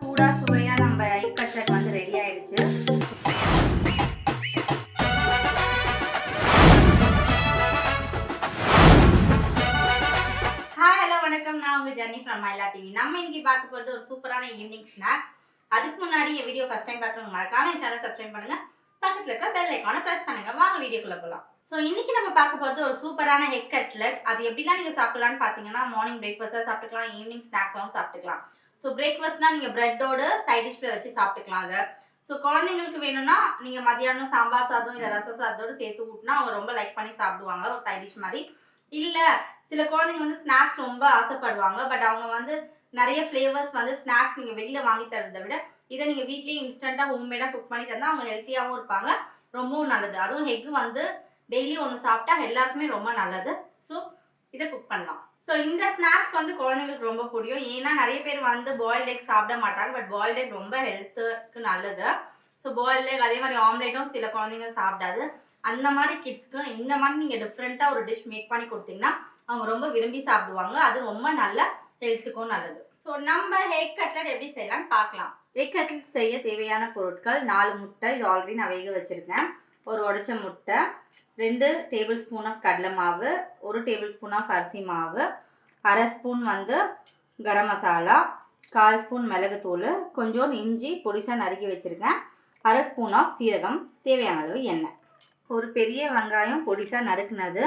சூடா சுவையா நம்ம எக் கட்லட் வந்து ரெடி ஆயிடுச்சு. ஹாய் ஹலோ வணக்கம், நான் உங்க ஜெர்னி ஃப்ரம் மைலா டிவி. நம்ம இன்னைக்கு பார்க்க போறது ஒரு சூப்பரான ஈவினிங் ஸ்நாக். அதுக்கு முன்னாடி என் வீடியோ ஃபர்ஸ்ட் டைம் பார்க்குறவங்க மறக்காம என் சேனல் சப்ஸ்கிரைப் பண்ணுங்க, பக்கத்துல இருக்க பெல் ஐகானை பிரஸ் பண்ணுங்க. வாங்க வீடியோக்குள்ள போலாம். ஸோ இன்னைக்கு நம்ம பார்க்க போகிறது ஒரு சூப்பரான எக் கட்லட். அது எப்படிலாம் நீங்கள் சாப்பிடலான்னு பார்த்தீங்கன்னா, மார்னிங் பிரேக்ஃபாஸ்ட்டாக சாப்பிட்டுக்கலாம், ஈவினிங் ஸ்நாக்ஸாகவும் சாப்பிட்டுக்கலாம். ஸோ பிரேக்ஃபாஸ்ட்னா நீங்கள் ப்ரெட்டோடு சைட் டிஷ்ஷில் வச்சு சாப்பிட்டுக்கலாம் அதை. ஸோ குழந்தைங்களுக்கு வேணும்னா நீங்கள் மதியானம் சாம்பார் சாதம் இல்லை ரச சாதத்தோடு சேர்த்து ஊட்டினா அவங்க ரொம்ப லைக் பண்ணி சாப்பிடுவாங்க, ஒரு சைட் டிஷ் மாதிரி. இல்லை சில குழந்தைங்க வந்து ஸ்நாக்ஸ் ரொம்ப ஆசைப்படுவாங்க, பட் அவங்க வந்து நிறைய ஃப்ளேவர்ஸ் வந்து ஸ்நாக்ஸ் நீங்கள் வெளியில் வாங்கி தரதை விட இதை நீங்கள் வீட்லேயே இன்ஸ்டண்ட்டாக ஹோம்மேடாக குக் பண்ணி தந்தால் அவங்க ஹெல்த்தியாகவும் இருப்பாங்க, ரொம்பவும் நல்லது. அதுவும் எக் வந்து டெய்லி ஒன்று சாப்பிட்டா எல்லாருக்குமே ரொம்ப நல்லது. ஸோ இதை குக் பண்ணலாம். ஸோ இந்த ஸ்நாக்ஸ் வந்து குழந்தைங்களுக்கு ரொம்ப பிடிக்கும். ஏன்னா நிறைய பேர் வந்து பாயில்ட் எக் சாப்பிட மாட்டாங்க, பட் பாயில்ட் எக் ரொம்ப ஹெல்த்துக்கு நல்லது. ஸோ பாயில்ட் எக் அதே மாதிரி ஆம்லேட்டும் சில குழந்தைங்க சாப்பிடாது. அந்த மாதிரி கிட்ஸ்க்கு இந்த மாதிரி நீங்கள் டிஃப்ரெண்ட்டாக ஒரு டிஷ் மேக் பண்ணி கொடுத்தீங்கன்னா அவங்க ரொம்ப விரும்பி சாப்பிடுவாங்க. அது ரொம்ப நல்ல ஹெல்த்துக்கும் நல்லது. ஸோ நம்ம எக் கட்லட் எப்படி செய்யலாம்னு பார்க்கலாம். எக் கட்லட் செய்ய தேவையான பொருட்கள் 4 முட்டை, இது ஆல்ரெடி நான் வேக வச்சுருக்கேன். ஒரு உடைச்ச முட்டை, 2 டேபிள் ஸ்பூன் ஆஃப் கடலை மாவு, 1 டேபிள் ஸ்பூன் ஆஃப் அரிசி மாவு, 1/2 ஸ்பூன் வந்து கரம் மசாலா, 1/4 ஸ்பூன் மிளகுத்தூள், கொஞ்சோண்டு இஞ்சி பொடிசாக நறுக்கி வச்சுருக்கேன், 1/2 ஸ்பூன் ஆஃப் சீரகம், தேவையான அளவு எண்ணெய், ஒரு பெரிய வெங்காயம் பொடிசாக நறுக்குனது,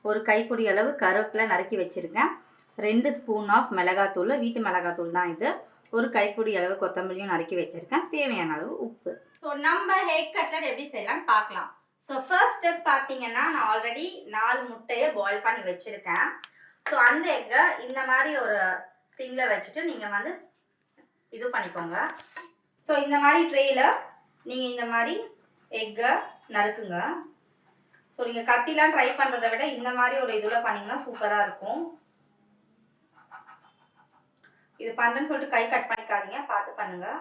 ஒரு கைப்பிடி அளவு கருவேப்பிலை நறுக்கி வச்சுருக்கேன், 2 ஸ்பூன் ஆஃப் மிளகாத்தூள், வீட்டு மிளகாத்தூள் தான் இது, ஒரு கைப்பிடி அளவு கொத்தமல்லியும் நறுக்கி வச்சுருக்கேன், தேவையான அளவு உப்பு. ஸோ நம்ம எக் கட்லட் எப்படி செய்யலாம்னு பார்க்கலாம். ஸோ ஃபர்ஸ்ட் ஸ்டெப் பார்த்தீங்கன்னா, நான் ஆல்ரெடி 4 முட்டையை பாயில் பண்ணி வச்சுருக்கேன். ஸோ அந்த எக்கை இந்த மாதிரி ஒரு திங்கில் வச்சுட்டு நீங்கள் வந்து இது பண்ணிக்கோங்க. ஸோ இந்த மாதிரி ட்ரேயில் நீங்கள் இந்த மாதிரி எக்கை நறுக்குங்க. ஸோ நீங்கள் கத்திலாம் ட்ரை பண்ணுறதை விட இந்த மாதிரி ஒரு இதில் பண்ணிங்கன்னா சூப்பராக இருக்கும். இது பண்ணுறேன்னு சொல்லிட்டு கை கட் பண்ணிக்காதீங்க, பார்த்து பண்ணுங்கள்.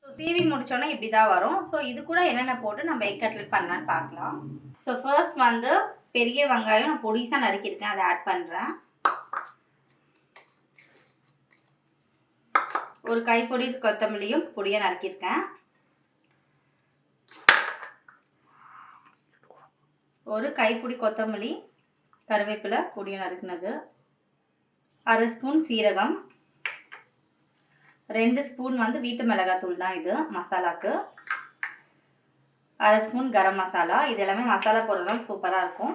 ஸோ சீவி முடிச்சோன்னா இப்படி தான் வரும். ஸோ இது கூட என்னென்ன போட்டு நம்ம எக் கட்லட் பண்ணலான்னு பார்க்கலாம். ஸோ ஃபர்ஸ்ட் வந்து பெரிய வெங்காயம் நான் பொடிசாக நறுக்கியிருக்கேன், அதை ஆட் பண்ணுறேன். ஒரு கைப்பொடி கொத்தமல்லியும் பொடியாக நறுக்கியிருக்கேன், ஒரு கைப்பிடி கொத்தமல்லி கருவேப்பிலை பொடியாக நறுக்குனது, 1/2 ஸ்பூன் சீரகம், 2 ஸ்பூன் வந்து வீட்டு மிளகாத்தூள் தான் இது மசாலாவுக்கு, 1/2 ஸ்பூன் கரம் மசாலா. இது எல்லாமே மசாலா போடுறதுனால சூப்பராக இருக்கும்.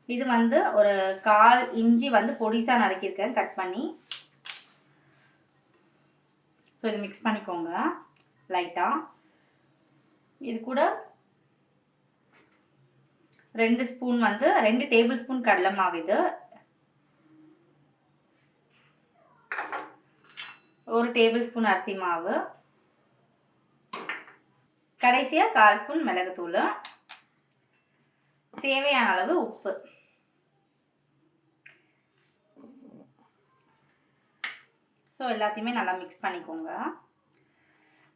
இது வந்து ஒரு 1/4 இஞ்சி வந்து பொடிசாக நறுக்கியிருக்கேன் கட் பண்ணி. ஸோ இது மிக்ஸ் பண்ணிக்கோங்க லைட்டாக. இது கூட 2 ஸ்பூன் வந்து 2 டேபிள் ஸ்பூன் கடலை மாவு, இது 1 டேபிள் ஸ்பூன் அரிசி மாவு, கடைசியாக 1/4 ஸ்பூன் மிளகுத்தூள், தேவையான அளவு உப்பு. ஸோ எல்லாத்தையுமே நல்லா மிக்ஸ் பண்ணிக்கோங்க.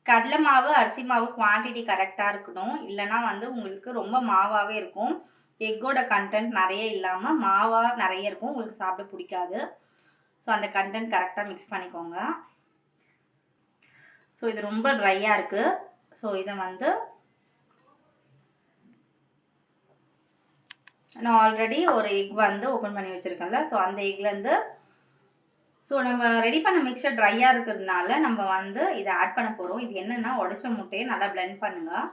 கடலை மாவு அரிசி மாவு குவான்டிட்டி கரெக்டாக இருக்கணும், இல்லைனா வந்து உங்களுக்கு ரொம்ப மாவாகவே இருக்கும். எக்கோட கண்டென்ட் நிறைய இல்லாமல் மாவாக நிறைய இருக்கும், உங்களுக்கு சாப்பிட பிடிக்காது. ஸோ அந்த கண்டென்ட் கரெக்டாக மிக்ஸ் பண்ணிக்கோங்க. ஸோ இது ரொம்ப ட்ரையாக இருக்குது. ஸோ இதை வந்து நான் ஆல்ரெடி ஒரு எக் வந்து ஓப்பன் பண்ணி வச்சுருக்கேன்ல, ஸோ அந்த எக்லேருந்து ஸோ நம்ம ரெடி பண்ண மிக்சர் ட்ரையாக இருக்கிறதுனால நம்ம வந்து இதை ஆட் பண்ண போகிறோம். இது என்னென்னா, உடைச்ச முட்டையை நல்லா பிளெண்ட் பண்ணுங்கள்.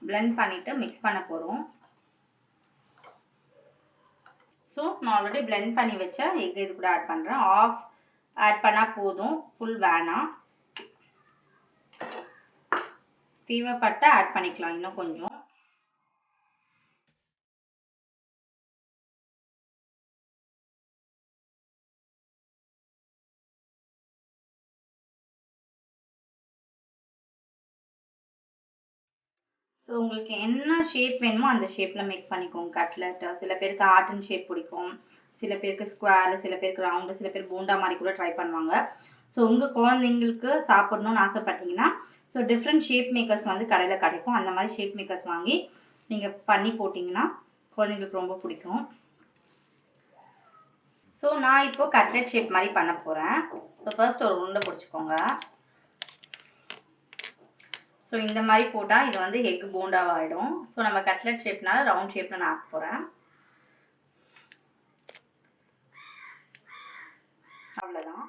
பிளெண்ட் பண்ணிவிட்டு மிக்ஸ் பண்ண போகிறோம். ஸோ நான் ஆல்ரெடி பிளெண்ட் பண்ணி வச்ச எக் இது கூட ஆட் பண்ணுறேன். ஆஃப் ஆட் பண்ணால் போதும், ஃபுல் வேணாம். தேவைப்பட்ட ஆட் பண்ணிக்கலாம் இன்னும் கொஞ்சம். ஸோ உங்களுக்கு என்ன ஷேப் வேணுமோ அந்த ஷேப்பில் மேக் பண்ணிக்கோங்க கட்லெட். சில பேருக்கு ஹார்ட்டன் ஷேப் பிடிக்கும், சில பேருக்கு ஸ்கொயர், சில பேருக்கு ரவுண்டு, சில பேர் போண்டா மாதிரி கூட ட்ரை பண்ணுவாங்க. ஸோ உங்கள் குழந்தைங்களுக்கு சாப்பிட்ணுன்னு ஆசைப்பட்டீங்கன்னா ஸோ டிஃப்ரெண்ட் ஷேப் மேக்கர்ஸ் வந்து கடையில் கிடைக்கும். அந்த மாதிரி ஷேப் மேக்கர்ஸ் வாங்கி நீங்கள் பண்ணி போட்டிங்கன்னா குழந்தைங்களுக்கு ரொம்ப பிடிக்கும். ஸோ நான் இப்போது கட்லெட் ஷேப் மாதிரி பண்ண போகிறேன். ஸோ ஃபர்ஸ்ட் ஒரு உருண்டை பிடிச்சிக்கோங்க. ஸோ இந்த மாதிரி போட்டால் இது வந்து எக் போண்டாவாகிடும். ஸோ நம்ம கட்லெட் ஷேப்னால ரவுண்ட் ஷேப்பில் நான் ஆக்க போகிறேன். அவ்வளோதான்.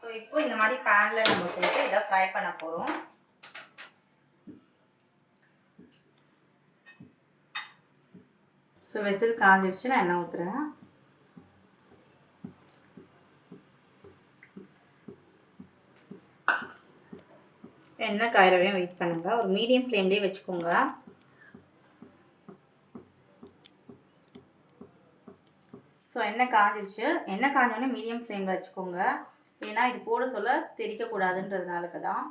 ஸோ இப்போ இந்த மாதிரி பேனில் நம்ம போட்டு இதை ஃப்ரை பண்ண போகிறோம். ஸோ வெசில் காஞ்சிடுச்சு, நான் எண்ணெய் ஊற்றுறேன். எண்ணெய் காயிறவே வெயிட் பண்ணுங்கள். ஒரு மீடியம் ஃப்ளேம்லேயே வச்சுக்கோங்க. ஸோ எண்ணெய் காஞ்சிடுச்சு. எண்ணெய் காஞ்சோடனே மீடியம் ஃப்ளேமில் வச்சுக்கோங்க. ஏன்னா இது போட சொல்ல தெரிக்கக்கூடாதுன்றதுனாலுக்கு தான்.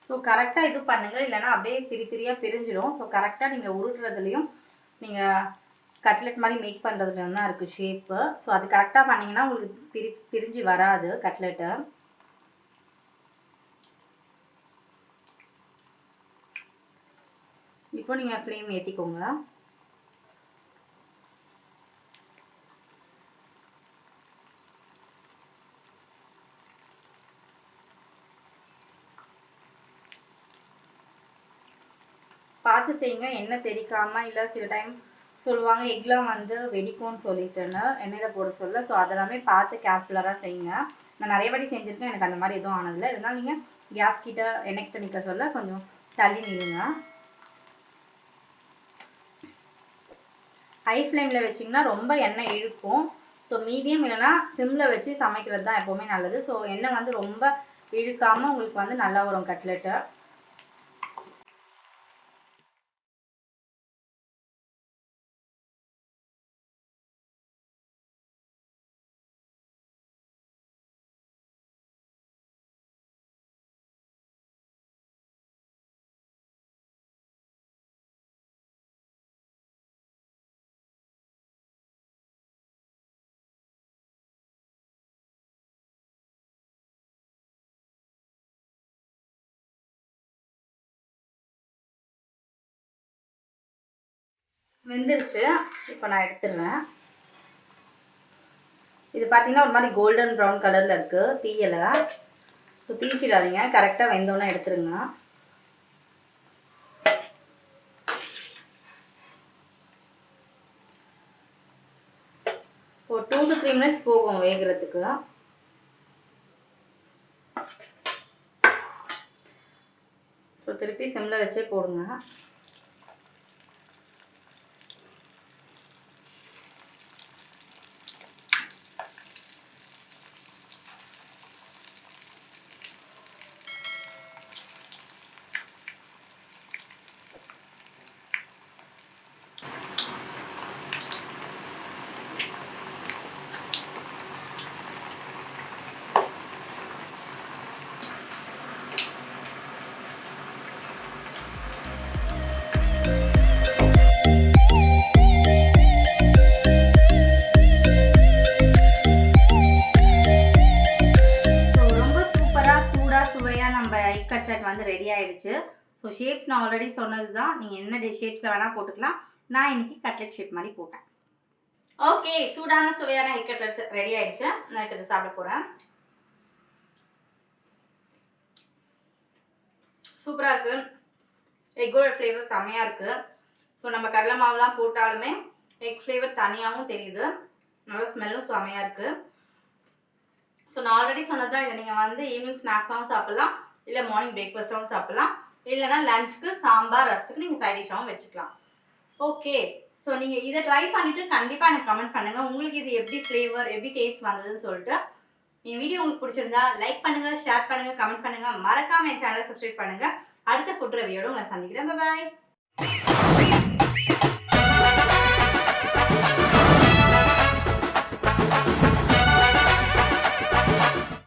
ஸோ கரெக்டாக இது பண்ணுங்கள், இல்லைனா அப்படியே திரியாக பிரிஞ்சிடும். ஸோ கரெக்டாக நீங்கள் உருட்டுறதுலையும் நீங்கள் கட்லெட் மாதிரி மேக் பண்ணுறதுல தான் இருக்குது ஷேப்பு. ஸோ அது கரெக்டாக பண்ணிங்கன்னா உங்களுக்கு பிரிஞ்சு வராது கட்லெட்டை. இப்போ நீங்கள் ஃப்ளேம் ஏற்றிக்கோங்க. பார்த்து செய்யுங்க, எண்ணெய் தெரிக்காமல். இல்லை சில டைம் சொல்லுவாங்க எக்லாம் வந்து வெடிக்கும்னு சொல்லிட்டுன்னு எண்ணெயில் போட சொல்ல. ஸோ அதெல்லாமே பார்த்து கேர்ஃபுல்லாக செய்யுங்க. நான் நிறைய வாட்டி செஞ்சுருக்கேன், எனக்கு அந்த மாதிரி எதுவும் ஆனதில்லை. இதனால் நீங்கள் கேஸ் கிட்ட எண்ணெய் கிட்ட நிற்க சொல்ல கொஞ்சம் தள்ளி நில்லுங்க. ஹை ஃப்ளேமில் வச்சிங்கன்னா ரொம்ப எண்ணெய் இழுக்கும். ஸோ மீடியம் இல்லைனா சிம்மில் வச்சு சமைக்கிறது தான் எப்போவுமே நல்லது. ஸோ எண்ணெய் வந்து ரொம்ப இழுக்காமல் உங்களுக்கு வந்து நல்லா வரும் கட்லெட்டு. வெந்துருச்சு, இப்போ நான் எடுத்துடுறேன். இது பார்த்தீங்கன்னா ஒரு மாதிரி கோல்டன் ப்ரௌன் கலரில் இருக்குது, தீயலை. ஸோ தீச்சிடாதீங்க, கரெக்டாக வெந்தோன்னே எடுத்துருங்க. ஒரு 2 to 3 மினிட்ஸ் போகும் வேகிறதுக்கு. ஸோ திருப்பி சிம்மில் வச்சே போடுங்க. வந்து ரெடி ஆயிடுச்சு. ஸோ ஷேப்ஸ் நான் ஆல்ரெடி சொன்னது தான். நீங்கள் என்ன ஷேப்ஸில் வேணால் போட்டுக்கலாம். நான் இன்னைக்கு கட்லெட் ஷேப் மாதிரி போட்டேன். ஓகே, சூடான சுவையான எக் கட்லெட்ஸ் ரெடி ஆயிடுச்சு. நான் இப்போ இதை சாப்பிட போகிறேன். சூப்பராக இருக்குது. எக்கோட ஃப்ளேவர் செம்மையாக இருக்குது. ஸோ நம்ம கடலை மாவுலாம் போட்டாலுமே எக் ஃப்ளேவர் தனியாகவும் தெரியுது. நல்லா ஸ்மெல்லும் செம்மையாக இருக்குது. ஸோ நான் ஆல்ரெடி சொன்னது தான். இதை நீங்கள் வந்து ஈவினிங் ஸ்நாக்ஸாகவும் சாப்பிட்லாம், இல்லை மார்னிங் பிரேக்ஃபாஸ்ட்டாகவும் சாப்பிட்லாம், இல்லைனா லஞ்சுக்கு சாம்பார் ரசத்துக்கு நீங்கள் சைட் டிஷ்ஷாகவும் வச்சுக்கலாம். ஓகே, ஸோ நீங்கள் இதை ட்ரை பண்ணிவிட்டு கண்டிப்பாக எனக்கு கமெண்ட் பண்ணுங்கள். உங்களுக்கு இது எப்படி ஃப்ளேவர், எப்படி டேஸ்ட் வந்ததுன்னு சொல்லிட்டு. என் வீடியோ உங்களுக்கு பிடிச்சிருந்தா லைக் பண்ணுங்கள், ஷேர் பண்ணுங்கள், கமெண்ட் பண்ணுங்கள். மறக்காமல் என் சேனலை சப்ஸ்கிரைப் பண்ணுங்கள். அடுத்த ஃபுட் ரிவ்யூவோட உங்களை சந்திக்கிறேன். பாய்.